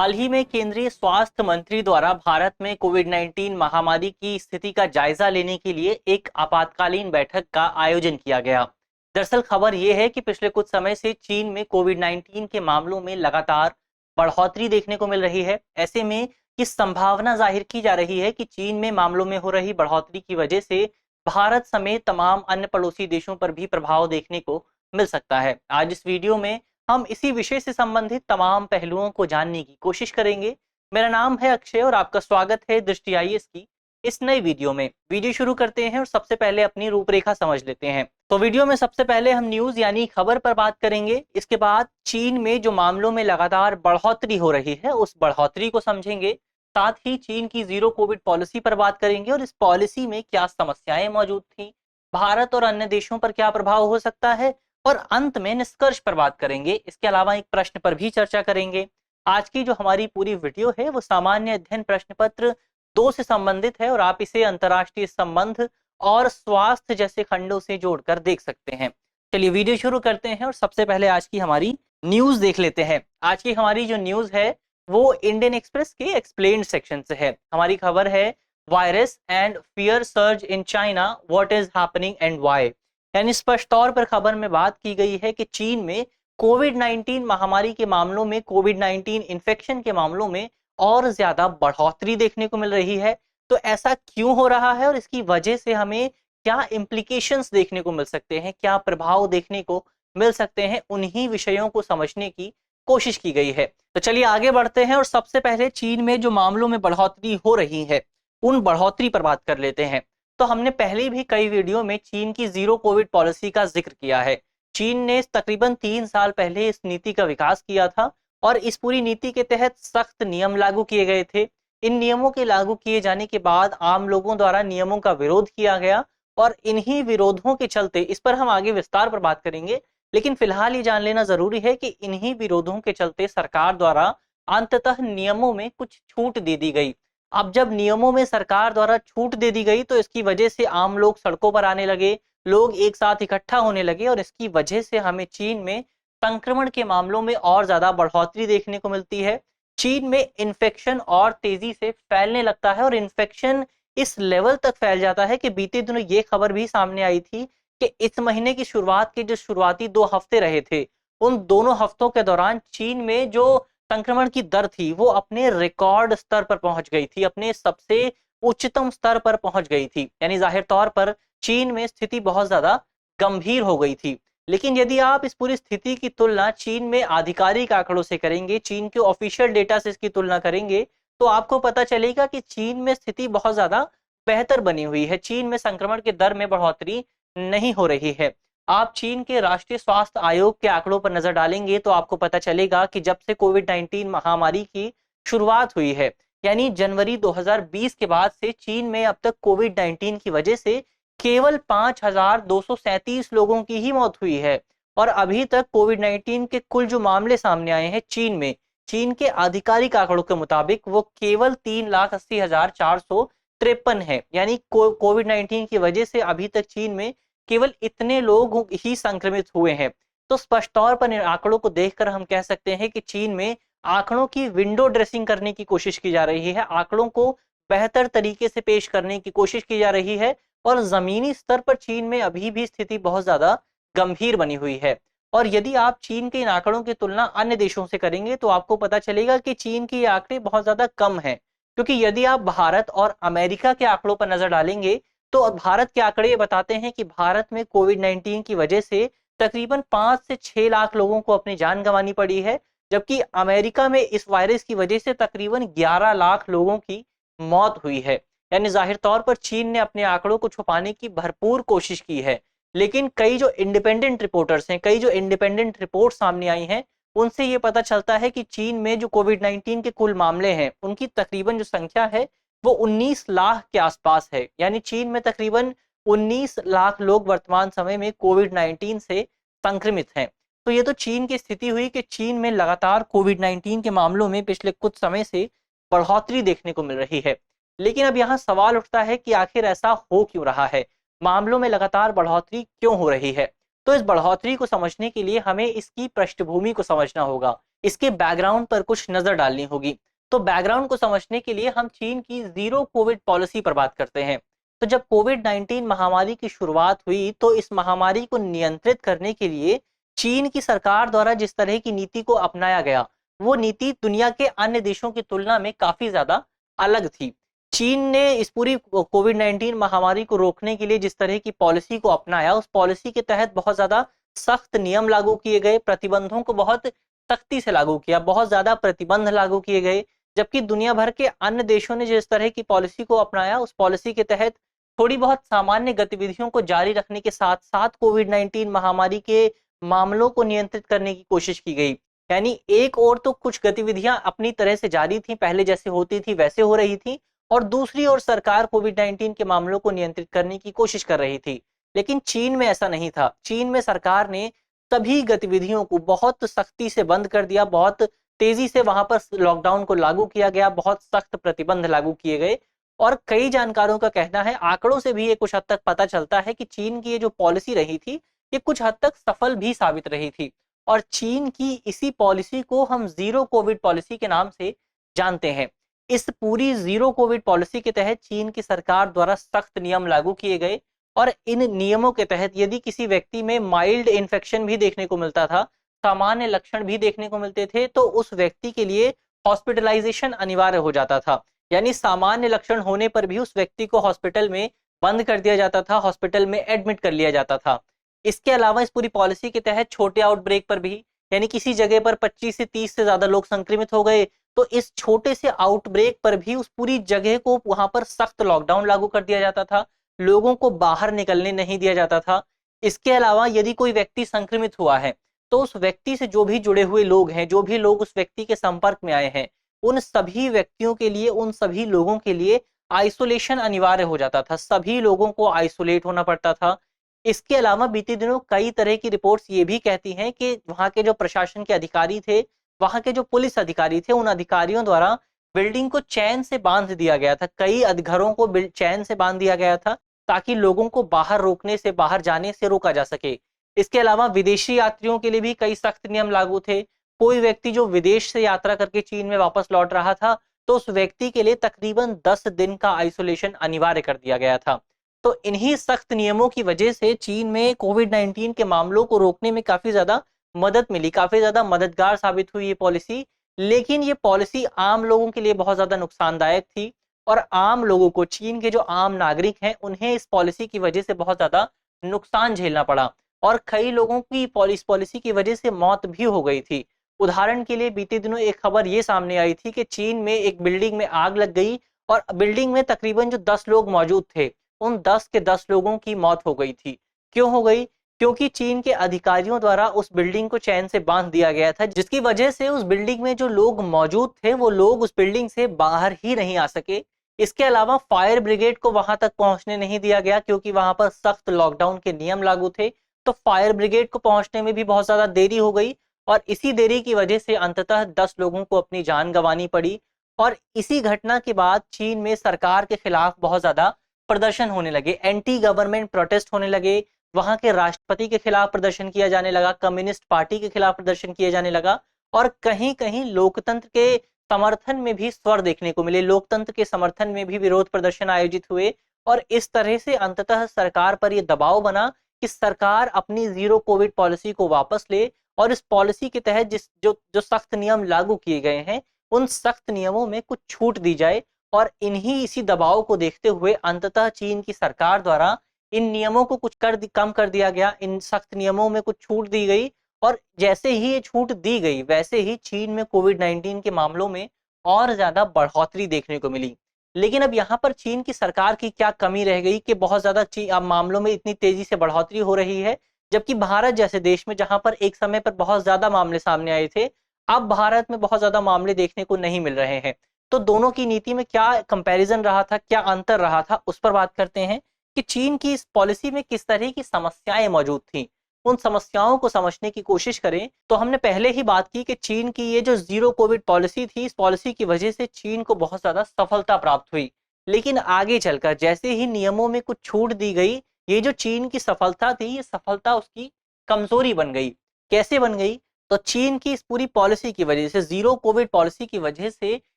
हाल ही में केंद्रीय स्वास्थ्य मंत्री द्वारा भारत में कोविड-19 महामारी की स्थिति का जायजा लेने के लिए एक आपातकालीन बैठक का आयोजन किया गया। दरअसल खबर यह है कि पिछले कुछ समय से चीन में कोविड-19 के मामलों में लगातार बढ़ोतरी देखने को मिल रही है। ऐसे में ये संभावना जाहिर की जा रही है कि चीन में मामलों में हो रही बढ़ोतरी की वजह से भारत समेत तमाम अन्य पड़ोसी देशों पर भी प्रभाव देखने को मिल सकता है। आज इस वीडियो में हम इसी विषय से संबंधित तमाम पहलुओं को जानने की कोशिश करेंगे। मेरा नाम है अक्षय और आपका स्वागत है दृष्टि आईएएस की इस नई वीडियो में। वीडियो शुरू करते हैं और सबसे पहले अपनी रूपरेखा समझ लेते हैं। तो वीडियो में सबसे पहले हम न्यूज यानी खबर पर बात करेंगे। इसके बाद चीन में जो मामलों में लगातार बढ़ोतरी हो रही है उस बढ़ोतरी को समझेंगे। साथ ही चीन की जीरो कोविड पॉलिसी पर बात करेंगे और इस पॉलिसी में क्या समस्याएं मौजूद थी, भारत और अन्य देशों पर क्या प्रभाव हो सकता है और अंत में निष्कर्ष पर बात करेंगे। इसके अलावा एक प्रश्न पर भी चर्चा करेंगे। आज की जो हमारी पूरी वीडियो है वो सामान्य अध्ययन प्रश्न पत्र 2 से संबंधित है और आप इसे अंतर्राष्ट्रीय संबंध और स्वास्थ्य जैसे खंडों से जोड़कर देख सकते हैं। चलिए वीडियो शुरू करते हैं और सबसे पहले आज की हमारी न्यूज देख लेते हैं। आज की हमारी जो न्यूज है वो इंडियन एक्सप्रेस के एक्सप्लेन्ड सेक्शन से है। हमारी खबर है virus and fear surge in China, what is happening and why. यानी स्पष्ट तौर पर खबर में बात की गई है कि चीन में कोविड-19 महामारी के मामलों में, कोविड-19 इन्फेक्शन के मामलों में और ज्यादा बढ़ोतरी देखने को मिल रही है। तो ऐसा क्यों हो रहा है और इसकी वजह से हमें क्या इम्प्लीकेशंस देखने को मिल सकते हैं, क्या प्रभाव देखने को मिल सकते हैं, उन्हीं विषयों को समझने की कोशिश की गई है। तो चलिए आगे बढ़ते हैं और सबसे पहले चीन में जो मामलों में बढ़ोतरी हो रही है उन बढ़ोतरी पर बात कर लेते हैं। तो हमने पहले भी कई वीडियो में चीन की जीरो कोविड पॉलिसी का जिक्र किया है। चीन ने तकरीबन 3 साल पहले इस नीति का विकास किया था और इस पूरी नीति के तहत सख्त नियम लागू किए गए थे। इन नियमों के लागू किए जाने के बाद आम लोगों द्वारा नियमों का विरोध किया गया और इन्हीं विरोधों के चलते, इस पर हम आगे विस्तार पर बात करेंगे, लेकिन फिलहाल ये जान लेना जरूरी है कि इन्हीं विरोधों के चलते सरकार द्वारा अंततः नियमों में कुछ छूट दे दी गई। अब जब नियमों में सरकार द्वारा छूट दे दी गई तो इसकी वजह से आम लोग सड़कों पर आने लगे, लोग एक साथ इकट्ठा होने लगे और इसकी वजह से हमें चीन में संक्रमण के मामलों में और ज्यादा बढ़ोतरी देखने को मिलती है। चीन में इन्फेक्शन और तेजी से फैलने लगता है और इन्फेक्शन इस लेवल तक फैल जाता है कि बीते दिनों ये खबर भी सामने आई थी कि इस महीने की शुरुआत के जो शुरुआती 2 हफ्ते रहे थे उन दोनों हफ्तों के दौरान चीन में जो संक्रमण की दर थी वो अपने रिकॉर्ड स्तर पर पहुंच गई थी, अपने सबसे उच्चतम स्तर पर पहुंच गई थी। यानी जाहिर तौर पर चीन में स्थिति बहुत ज्यादा गंभीर हो गई थी। लेकिन यदि आप इस पूरी स्थिति की तुलना चीन में आधिकारिक आंकड़ों से करेंगे, चीन के ऑफिशियल डेटा से इसकी तुलना करेंगे तो आपको पता चलेगा कि चीन में स्थिति बहुत ज्यादा बेहतर बनी हुई है। चीन में संक्रमण के दर में बढ़ोतरी नहीं हो रही है। आप चीन के राष्ट्रीय स्वास्थ्य आयोग के आंकड़ों पर नजर डालेंगे तो आपको पता चलेगा कि जब से कोविड-19 महामारी की शुरुआत हुई है, यानी जनवरी 2020 के बाद से चीन में अब तक कोविड-19 की वजह से केवल 5,237 लोगों की ही मौत हुई है। और अभी तक कोविड-19 के कुल जो मामले सामने आए हैं चीन में, चीन के आधिकारिक आंकड़ों के मुताबिक वो केवल 3,80,453 है। यानी कोविड-19 की वजह से अभी तक चीन में केवल इतने लोग ही संक्रमित हुए हैं। तो स्पष्ट तौर पर इन आंकड़ों को देखकर हम कह सकते हैं कि चीन में आंकड़ों की विंडो ड्रेसिंग करने की कोशिश की जा रही है, आंकड़ों को बेहतर तरीके से पेश करने की कोशिश की जा रही है और जमीनी स्तर पर चीन में अभी भी स्थिति बहुत ज्यादा गंभीर बनी हुई है। और यदि आप चीन के इन आंकड़ों की तुलना अन्य देशों से करेंगे तो आपको पता चलेगा कि चीन के ये आंकड़े बहुत ज्यादा कम हैं। क्योंकि यदि आप भारत और अमेरिका के आंकड़ों पर नजर डालेंगे तो भारत के आंकड़े बताते हैं कि भारत में कोविड-19 की वजह से तकरीबन 5 से 6 लाख लोगों को अपनी जान गंवानी पड़ी है, जबकि अमेरिका में इस वायरस की वजह से तकरीबन 11 लाख लोगों की मौत हुई है। यानी जाहिर तौर पर चीन ने अपने आंकड़ों को छुपाने की भरपूर कोशिश की है। लेकिन कई जो इंडिपेंडेंट रिपोर्टर्स हैं, कई जो इंडिपेंडेंट रिपोर्ट सामने आई हैं, उनसे ये पता चलता है कि चीन में जो कोविड-19 के कुल मामले हैं उनकी तकरीबन जो संख्या है वो 19 लाख के आसपास है। यानी चीन में तकरीबन 19 लाख लोग वर्तमान समय में कोविड-19 से संक्रमित हैं। तो ये तो चीन की स्थिति हुई कि चीन में लगातार कोविड-19 के मामलों में पिछले कुछ समय से बढ़ोतरी देखने को मिल रही है। लेकिन अब यहाँ सवाल उठता है कि आखिर ऐसा हो क्यों रहा है, मामलों में लगातार बढ़ोतरी क्यों हो रही है। तो इस बढ़ोतरी को समझने के लिए हमें इसकी पृष्ठभूमि को समझना होगा। इसके बैकग्राउंड पर कुछ नजर डालनी होगी। तो बैकग्राउंड को समझने के लिए हम चीन की जीरो कोविड पॉलिसी पर बात करते हैं। तो जब कोविड-19 महामारी की शुरुआत हुई तो इस महामारी को नियंत्रित करने के लिए चीन की सरकार द्वारा जिस तरह की नीति को अपनाया गया, वो नीति दुनिया के अन्य देशों की तुलना में काफी ज्यादा अलग थी। चीन ने इस पूरी कोविड-19 महामारी को रोकने के लिए जिस तरह की पॉलिसी को अपनाया, उस पॉलिसी के तहत बहुत ज्यादा सख्त नियम लागू किए गए, प्रतिबंधों को बहुत सख्ती से लागू किया, बहुत ज्यादा प्रतिबंध लागू किए गए। जबकि दुनिया भर के अन्य देशों ने जिस तरह की पॉलिसी को अपनाया, उस पॉलिसी के तहत थोड़ी बहुत सामान्य गतिविधियों को जारी रखने के साथ साथ कोविड-19 महामारी के मामलों को नियंत्रित करने की कोशिश की गई। यानी एक ओर तो कुछ गतिविधियां अपनी तरह से जारी थी, पहले जैसे होती थी वैसे हो रही थी, और दूसरी ओर सरकार कोविड-19 के मामलों को नियंत्रित करने की कोशिश कर रही थी। लेकिन चीन में ऐसा नहीं था। चीन में सरकार ने सभी गतिविधियों को बहुत सख्ती से बंद कर दिया, बहुत तेजी से वहां पर लॉकडाउन को लागू किया गया, बहुत सख्त प्रतिबंध लागू किए गए। और कई जानकारों का कहना है, आंकड़ों से भी ये कुछ हद तक पता चलता है कि चीन की ये जो पॉलिसी रही थी, ये कुछ हद तक सफल भी साबित रही थी। और चीन की इसी पॉलिसी को हम जीरो कोविड पॉलिसी के नाम से जानते हैं। इस पूरी जीरो कोविड पॉलिसी के तहत चीन की सरकार द्वारा सख्त नियम लागू किए गए, और इन नियमों के तहत यदि किसी व्यक्ति में माइल्ड इन्फेक्शन भी देखने को मिलता था, सामान्य लक्षण भी देखने को मिलते थे, तो उस व्यक्ति के लिए हॉस्पिटलाइजेशन अनिवार्य हो जाता था। यानी सामान्य लक्षण होने पर भी उस व्यक्ति को हॉस्पिटल में बंद कर दिया जाता था, हॉस्पिटल में एडमिट कर लिया जाता था। इसके अलावा इस पूरी पॉलिसी के तहत छोटे आउटब्रेक पर भी, यानी किसी जगह पर 25 से 30 से ज्यादा लोग संक्रमित हो गए, तो इस छोटे से आउटब्रेक पर भी उस पूरी जगह को वहां पर सख्त लॉकडाउन लागू कर दिया जाता था, लोगों को बाहर निकलने नहीं दिया जाता था। इसके अलावा यदि कोई व्यक्ति संक्रमित हुआ है, तो उस व्यक्ति से जो भी जुड़े हुए लोग हैं, जो भी लोग उस व्यक्ति के संपर्क में आए हैं, उन सभी व्यक्तियों के लिए, उन सभी लोगों के लिए आइसोलेशन अनिवार्य हो जाता था। सभी लोगों को आइसोलेट होना पड़ता था। इसके अलावा बीते दिनों कई तरह की रिपोर्ट्स ये भी कहती हैं कि वहां के जो प्रशासन के अधिकारी थे, वहां के जो पुलिस अधिकारी थे, उन अधिकारियों द्वारा बिल्डिंग को चैन से बांध दिया गया था। कई घरों को चैन से बांध दिया गया था ताकि लोगों को बाहर रोकने से, बाहर जाने से रोका जा सके। इसके अलावा विदेशी यात्रियों के लिए भी कई सख्त नियम लागू थे। कोई व्यक्ति जो विदेश से यात्रा करके चीन में वापस लौट रहा था, तो उस व्यक्ति के लिए तकरीबन 10 दिन का आइसोलेशन अनिवार्य कर दिया गया था। तो इन्हीं सख्त नियमों की वजह से चीन में कोविड-19 के मामलों को रोकने में काफी ज्यादा मदद मिली, काफी ज्यादा मददगार साबित हुई ये पॉलिसी। लेकिन ये पॉलिसी आम लोगों के लिए बहुत ज्यादा नुकसानदायक थी, और आम लोगों को, चीन के जो आम नागरिक हैं, उन्हें इस पॉलिसी की वजह से बहुत ज्यादा नुकसान झेलना पड़ा, और कई लोगों की पॉलिसी की वजह से मौत भी हो गई थी। उदाहरण के लिए बीते दिनों एक खबर ये सामने आई थी कि चीन में एक बिल्डिंग में आग लग गई, और बिल्डिंग में तकरीबन जो 10 लोग मौजूद थे, उन 10 के 10 लोगों की मौत हो गई थी। क्यों हो गई? क्योंकि चीन के अधिकारियों द्वारा उस बिल्डिंग को चैन से बांध दिया गया था, जिसकी वजह से उस बिल्डिंग में जो लोग मौजूद थे, वो लोग उस बिल्डिंग से बाहर ही नहीं आ सके। इसके अलावा फायर ब्रिगेड को वहां तक पहुंचने नहीं दिया गया, क्योंकि वहां पर सख्त लॉकडाउन के नियम लागू थे। तो फायर ब्रिगेड को पहुंचने में भी बहुत ज्यादा देरी हो गई, और इसी देरी की वजह से अंततः 10 लोगों को अपनी जान गंवानी पड़ी। और इसी घटना के बाद चीन में सरकार के खिलाफ बहुत ज्यादा प्रदर्शन होने लगे, एंटी गवर्नमेंट प्रोटेस्ट होने लगे, वहां के राष्ट्रपति के खिलाफ प्रदर्शन किया जाने लगा, कम्युनिस्ट पार्टी के खिलाफ प्रदर्शन किया जाने लगा, और कहीं कहीं लोकतंत्र के समर्थन में भी स्वर देखने को मिले, लोकतंत्र के समर्थन में भी विरोध प्रदर्शन आयोजित हुए। और इस तरह से अंततः सरकार पर यह दबाव बना कि सरकार अपनी जीरो कोविड पॉलिसी को वापस ले, और इस पॉलिसी के तहत जिस जो जो सख्त नियम लागू किए गए हैं, उन सख्त नियमों में कुछ छूट दी जाए। और इसी दबाव को देखते हुए अंततः चीन की सरकार द्वारा इन नियमों को कुछ कम कर दिया गया, इन सख्त नियमों में कुछ छूट दी गई। और जैसे ही ये छूट दी गई, वैसे ही चीन में कोविड-19 के मामलों में और ज्यादा बढ़ोतरी देखने को मिली। लेकिन अब यहाँ पर चीन की सरकार की क्या कमी रह गई कि बहुत ज्यादा अब मामलों में इतनी तेजी से बढ़ोतरी हो रही है, जबकि भारत जैसे देश में, जहां पर एक समय पर बहुत ज्यादा मामले सामने आए थे, अब भारत में बहुत ज्यादा मामले देखने को नहीं मिल रहे हैं। तो दोनों की नीति में क्या कंपैरिजन रहा था, क्या अंतर रहा था, उस पर बात करते हैं कि चीन की इस पॉलिसी में किस तरह की समस्याएं मौजूद थी। उन समस्याओं को समझने की कोशिश करें तो हमने पहले ही बात की कि चीन की ये जो जीरो कोविड पॉलिसी थी, इस पॉलिसी की वजह से चीन को बहुत ज्यादा सफलता प्राप्त हुई। लेकिन आगे चलकर जैसे ही नियमों में कुछ छूट दी गई, ये जो चीन की सफलता थी, ये सफलता उसकी कमजोरी बन गई। कैसे बन गई? तो चीन की इस पूरी पॉलिसी की वजह से, जीरो कोविड पॉलिसी की वजह से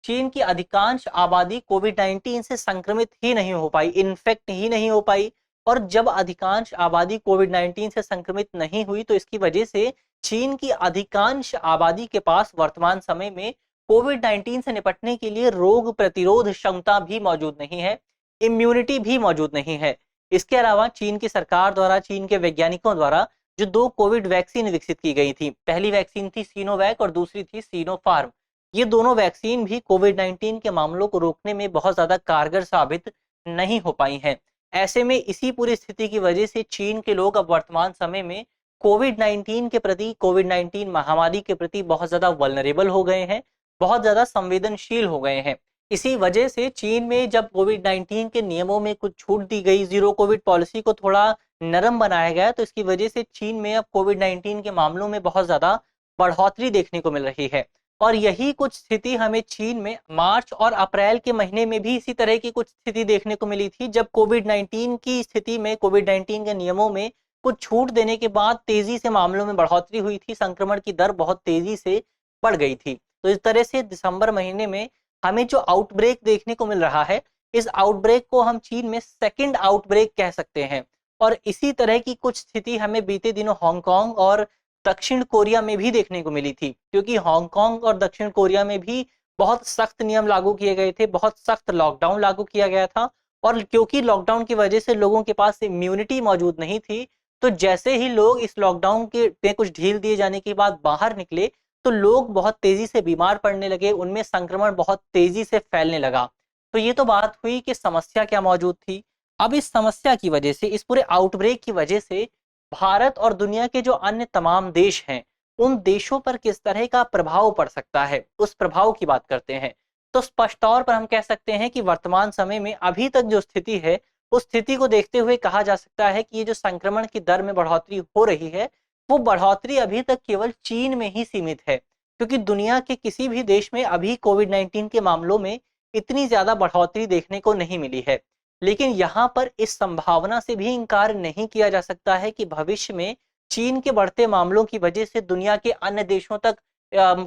चीन की अधिकांश आबादी कोविड 19 से संक्रमित ही नहीं हो पाई, इन्फेक्ट ही नहीं हो पाई। और जब अधिकांश आबादी कोविड 19 से संक्रमित नहीं हुई तो इसकी वजह से चीन की अधिकांश आबादी के पास वर्तमान समय में कोविड 19 से निपटने के लिए रोग प्रतिरोध क्षमता भी मौजूद नहीं है, इम्यूनिटी भी मौजूद नहीं है। इसके अलावा चीन की सरकार द्वारा, चीन के वैज्ञानिकों द्वारा जो 2 कोविड वैक्सीन विकसित की गई थी, पहली वैक्सीन थी सिनोवैक और दूसरी थी सिनोफार्म। ये दोनों वैक्सीन भी कोविड 19 के मामलों को रोकने में बहुत ज्यादा कारगर साबित नहीं हो पाई हैं। ऐसे में इसी पूरी स्थिति की वजह से चीन के लोग अब वर्तमान समय में कोविड 19 के प्रति, कोविड 19 महामारी के प्रति बहुत ज्यादा वल्नरेबल हो गए हैं, बहुत ज्यादा संवेदनशील हो गए हैं। इसी वजह से चीन में जब कोविड 19 के नियमों में कुछ छूट दी गई, जीरो कोविड पॉलिसी को थोड़ा नरम बनाया गया, तो इसकी वजह से चीन में अब कोविड 19 के मामलों में बहुत ज्यादा बढ़ोतरी देखने को मिल रही है। और यही कुछ स्थिति हमें चीन में मार्च और अप्रैल के महीने में भी इसी तरह की कुछ स्थिति देखने को मिली थी, जब कोविड 19 की स्थिति में, कोविड 19 के नियमों में कुछ छूट देने के बाद तेजी से मामलों में बढ़ोतरी हुई थी, संक्रमण की दर बहुत तेजी से बढ़ गई थी। तो इस तरह से दिसंबर महीने में हमें जो आउटब्रेक देखने को मिल रहा है, इस आउटब्रेक को हम चीन में सेकंड आउटब्रेक कह सकते हैं। और इसी तरह की कुछ स्थिति हमें बीते दिनों हांगकांग और दक्षिण कोरिया में भी देखने को मिली थी, क्योंकि हांगकांग और दक्षिण कोरिया में भी बहुत सख्त नियम लागू किए गए थे, बहुत सख्त लॉकडाउन लागू किया गया था। और क्योंकि लॉकडाउन की वजह से लोगों के पास इम्यूनिटी मौजूद नहीं थी, तो जैसे ही लोग इस लॉकडाउन के पे कुछ ढील दिए जाने के बाद बाहर निकले, तो लोग बहुत तेजी से बीमार पड़ने लगे, उनमें संक्रमण बहुत तेजी से फैलने लगा। तो ये तो बात हुई कि समस्या क्या मौजूद थी। अब इस समस्या की वजह से, इस पूरे आउटब्रेक की वजह से भारत और दुनिया के जो अन्य तमाम देश हैं, उन देशों पर किस तरह का प्रभाव पड़ सकता है, उस प्रभाव की बात करते हैं। तो स्पष्ट तौर पर हम कह सकते हैं कि वर्तमान समय में अभी तक जो स्थिति है, उस स्थिति को देखते हुए कहा जा सकता है कि ये जो संक्रमण की दर में बढ़ोतरी हो रही है, वो बढ़ोतरी अभी तक केवल चीन में ही सीमित है, क्योंकि दुनिया के किसी भी देश में अभी कोविड 19 के मामलों में इतनी ज्यादा बढ़ोतरी देखने को नहीं मिली है। लेकिन यहाँ पर इस संभावना से भी इनकार नहीं किया जा सकता है कि भविष्य में चीन के बढ़ते मामलों की वजह से दुनिया के अन्य देशों तक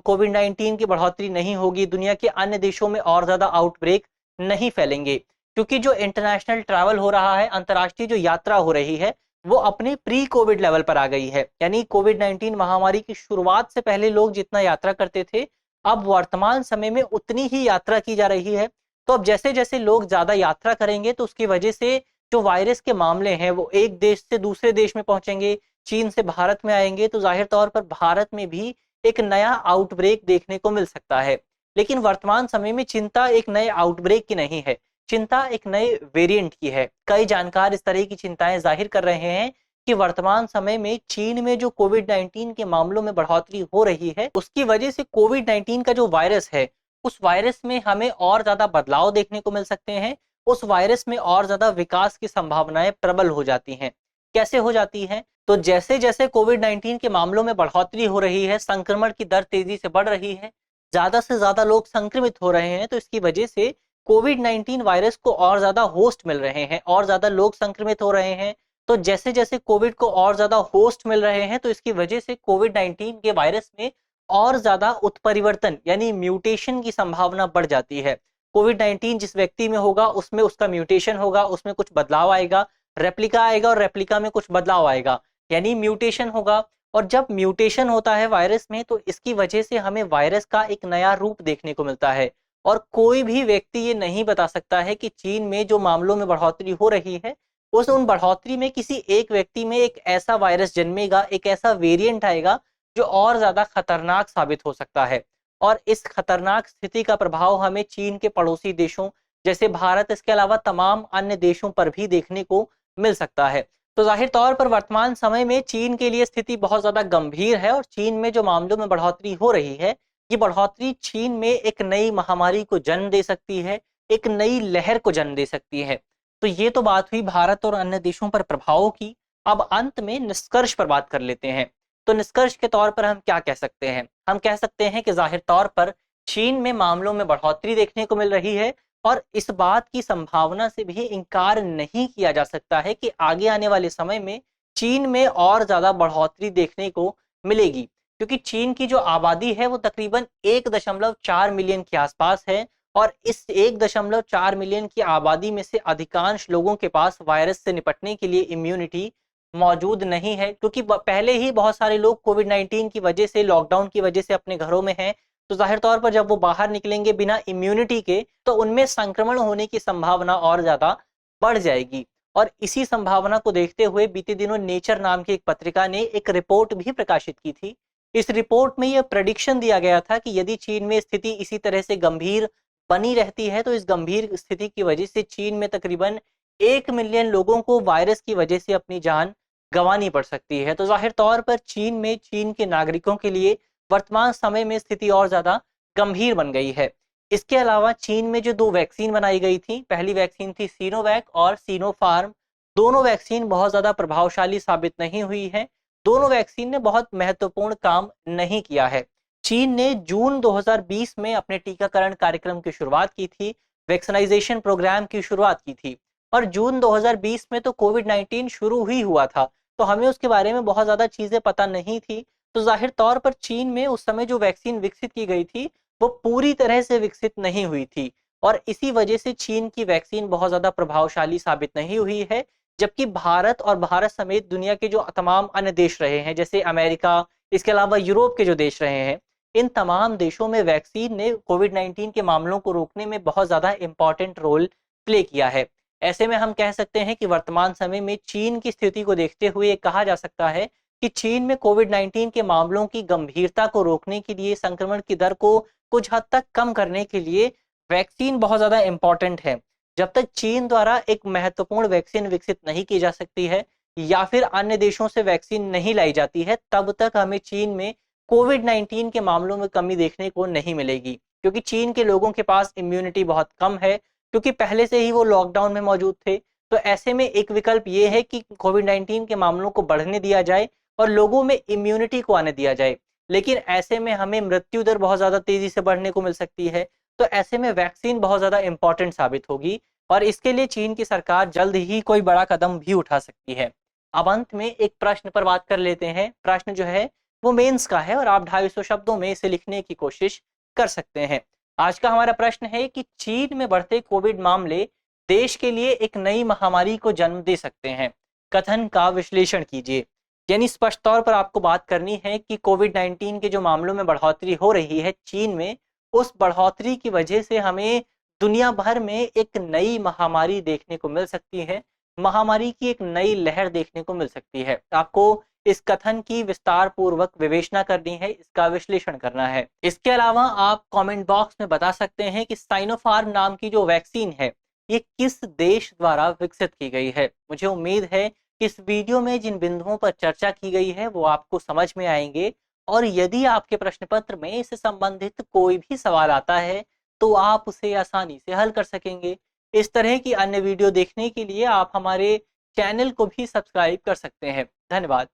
कोविड 19 की बढ़ोतरी नहीं होगी, दुनिया के अन्य देशों में और ज्यादा आउटब्रेक नहीं फैलेंगे, क्योंकि जो इंटरनेशनल ट्रैवल हो रहा है, अंतर्राष्ट्रीय जो यात्रा हो रही है, वो अपने प्री कोविड लेवल पर आ गई है। यानी कोविड 19 महामारी की शुरुआत से पहले लोग जितना यात्रा करते थे, अब वर्तमान समय में उतनी ही यात्रा की जा रही है। तो अब जैसे जैसे लोग ज्यादा यात्रा करेंगे, तो उसकी वजह से जो वायरस के मामले हैं वो एक देश से दूसरे देश में पहुंचेंगे, चीन से भारत में आएंगे, तो जाहिर तौर पर भारत में भी एक नया आउटब्रेक देखने को मिल सकता है। लेकिन वर्तमान समय में चिंता एक नए आउटब्रेक की नहीं है, चिंता एक नए वेरिएंट की है। कई जानकार इस तरह की चिंताएं जाहिर कर रहे हैं कि वर्तमान समय में चीन में जो कोविड 19 के मामलों में बढ़ोतरी हो रही है, उसकी वजह से कोविड 19 का जो वायरस है, उस वायरस में हमें और ज्यादा बदलाव देखने को मिल सकते हैं, उस वायरस में और ज्यादा विकास की संभावनाएं प्रबल हो जाती हैं। कैसे हो जाती हैं? तो जैसे जैसे कोविड 19 के मामलों में बढ़ोतरी हो रही है, संक्रमण की दर तेजी से बढ़ रही है, ज्यादा से ज्यादा लोग संक्रमित हो रहे हैं, तो इसकी वजह से कोविड 19 वायरस को और ज्यादा होस्ट मिल रहे हैं, और ज्यादा लोग संक्रमित हो रहे हैं। तो जैसे जैसे कोविड को और ज्यादा होस्ट मिल रहे हैं, तो इसकी वजह से कोविड 19 के वायरस में और ज्यादा उत्परिवर्तन यानी म्यूटेशन की संभावना बढ़ जाती है। कोविड 19 जिस व्यक्ति में होगा, उसमें उसका म्यूटेशन होगा, उसमें कुछ बदलाव आएगा, रेप्लिका आएगा और रेप्लिका में कुछ बदलाव आएगा, यानी म्यूटेशन होगा। और जब म्यूटेशन होता है वायरस में, तो इसकी वजह से हमें वायरस का एक नया रूप देखने को मिलता है। और कोई भी व्यक्ति ये नहीं बता सकता है कि चीन में जो मामलों में बढ़ोतरी हो रही है, उन बढ़ोतरी में किसी एक व्यक्ति में एक ऐसा वायरस जन्मेगा, एक ऐसा वेरिएंट आएगा जो और ज्यादा खतरनाक साबित हो सकता है। और इस खतरनाक स्थिति का प्रभाव हमें चीन के पड़ोसी देशों जैसे भारत, इसके अलावा तमाम अन्य देशों पर भी देखने को मिल सकता है। तो जाहिर तौर पर वर्तमान समय में चीन के लिए स्थिति बहुत ज्यादा गंभीर है, और चीन में जो मामलों में बढ़ोतरी हो रही है, ये बढ़ोतरी चीन में एक नई महामारी को जन्म दे सकती है, एक नई लहर को जन्म दे सकती है। तो ये तो बात हुई भारत और अन्य देशों पर प्रभावों की। अब अंत में निष्कर्ष पर बात कर लेते हैं। तो निष्कर्ष के तौर पर हम क्या कह सकते हैं? हम कह सकते हैं कि जाहिर तौर पर चीन में मामलों में बढ़ोतरी देखने को मिल रही है, और इस बात की संभावना से भी इनकार नहीं किया जा सकता है कि आगे आने वाले समय में चीन में और ज्यादा बढ़ोतरी देखने को मिलेगी। क्योंकि चीन की जो आबादी है वो तकरीबन 1.4 मिलियन के आसपास है और इस 1.4 मिलियन की आबादी में से अधिकांश लोगों के पास वायरस से निपटने के लिए इम्यूनिटी मौजूद नहीं है, क्योंकि पहले ही बहुत सारे लोग कोविड-19 की वजह से, लॉकडाउन की वजह से अपने घरों में हैं। तो जाहिर तौर पर जब वो बाहर निकलेंगे बिना इम्यूनिटी के, तो उनमें संक्रमण होने की संभावना और ज़्यादा बढ़ जाएगी। और इसी संभावना को देखते हुए बीते दिनों नेचर नाम की एक पत्रिका ने एक रिपोर्ट भी प्रकाशित की थी। इस रिपोर्ट में यह प्रेडिक्शन दिया गया था कि यदि चीन में स्थिति इसी तरह से गंभीर बनी रहती है, तो इस गंभीर स्थिति की वजह से चीन में तकरीबन 1 मिलियन लोगों को वायरस की वजह से अपनी जान गंवानी पड़ सकती है। तो जाहिर तौर पर चीन में चीन के नागरिकों के लिए वर्तमान समय में स्थिति और ज़्यादा गंभीर बन गई है। इसके अलावा चीन में जो 2 वैक्सीन बनाई गई थी, पहली वैक्सीन थी सिनोवैक और सिनोफार्म, दोनों वैक्सीन बहुत ज़्यादा प्रभावशाली साबित नहीं हुई है। दोनों वैक्सीन ने बहुत महत्वपूर्ण काम नहीं किया है। चीन ने जून 2020 में अपने टीकाकरण कार्यक्रम की शुरुआत की थी, वैक्सीनाइजेशन प्रोग्राम की शुरुआत की थी और जून 2020 में तो कोविड-19 शुरू ही हुआ था, तो हमें उसके बारे में बहुत ज़्यादा चीज़ें पता नहीं थी। तो ज़ाहिर तौर पर चीन में उस समय जो वैक्सीन विकसित की गई थी, वो पूरी तरह से विकसित नहीं हुई थी और इसी वजह से चीन की वैक्सीन बहुत ज़्यादा प्रभावशाली साबित नहीं हुई है। जबकि भारत और भारत समेत दुनिया के जो तमाम अन्य देश रहे हैं, जैसे अमेरिका, इसके अलावा यूरोप के जो देश रहे हैं, इन तमाम देशों में वैक्सीन ने कोविड-19 के मामलों को रोकने में बहुत ज़्यादा इम्पोर्टेंट रोल प्ले किया है। ऐसे में हम कह सकते हैं कि वर्तमान समय में चीन की स्थिति को देखते हुए ये कहा जा सकता है कि चीन में कोविड-19 के मामलों की गंभीरता को रोकने के लिए, संक्रमण की दर को कुछ हद तक कम करने के लिए वैक्सीन बहुत ज़्यादा इम्पोर्टेंट है। जब तक चीन द्वारा एक महत्वपूर्ण वैक्सीन विकसित नहीं की जा सकती है या फिर अन्य देशों से वैक्सीन नहीं लाई जाती है, तब तक हमें चीन में कोविड-19 के मामलों में कमी देखने को नहीं मिलेगी। क्योंकि चीन के लोगों के पास इम्यूनिटी बहुत कम है, क्योंकि पहले से ही वो लॉकडाउन में मौजूद थे। तो ऐसे में एक विकल्प ये है कि कोविड-19 के मामलों को बढ़ने दिया जाए और लोगों में इम्यूनिटी को आने दिया जाए। लेकिन ऐसे में हमें मृत्यु दर बहुत ज़्यादा तेज़ी से बढ़ने को मिल सकती है। तो ऐसे में वैक्सीन बहुत ज़्यादा इम्पोर्टेंट साबित होगी और इसके लिए चीन की सरकार जल्द ही कोई बड़ा कदम भी उठा सकती है। अब अंत में एक प्रश्न पर बात कर लेते हैं। प्रश्न जो है वो मेंस का है और आप 250 शब्दों में इसे लिखने की कोशिश कर सकते हैं। आज का हमारा प्रश्न है कि चीन में बढ़ते कोविड मामले देश के लिए एक नई महामारी को जन्म दे सकते हैं। कथन का विश्लेषण कीजिए। यानी स्पष्ट तौर पर आपको बात करनी है कि कोविड-19 के जो मामलों में बढ़ोतरी हो रही है चीन में, उस बढ़ोतरी की वजह से हमें दुनिया भर में एक नई महामारी देखने को मिल सकती है। महामारी की एक नई लहर देखने को मिल सकती है। आपको इस कथन की विस्तार पूर्वक विवेचना करनी है, इसका विश्लेषण करना है। इसके अलावा आप कमेंट बॉक्स में बता सकते हैं कि साइनोफार्म नाम की जो वैक्सीन है, ये किस देश द्वारा विकसित की गई है। मुझे उम्मीद है कि इस वीडियो में जिन बिंदुओं पर चर्चा की गई है वो आपको समझ में आएंगे और यदि आपके प्रश्न पत्र में इससे संबंधित कोई भी सवाल आता है तो आप उसे आसानी से हल कर सकेंगे। इस तरह की अन्य वीडियो देखने के लिए आप हमारे चैनल को भी सब्सक्राइब कर सकते हैं। धन्यवाद।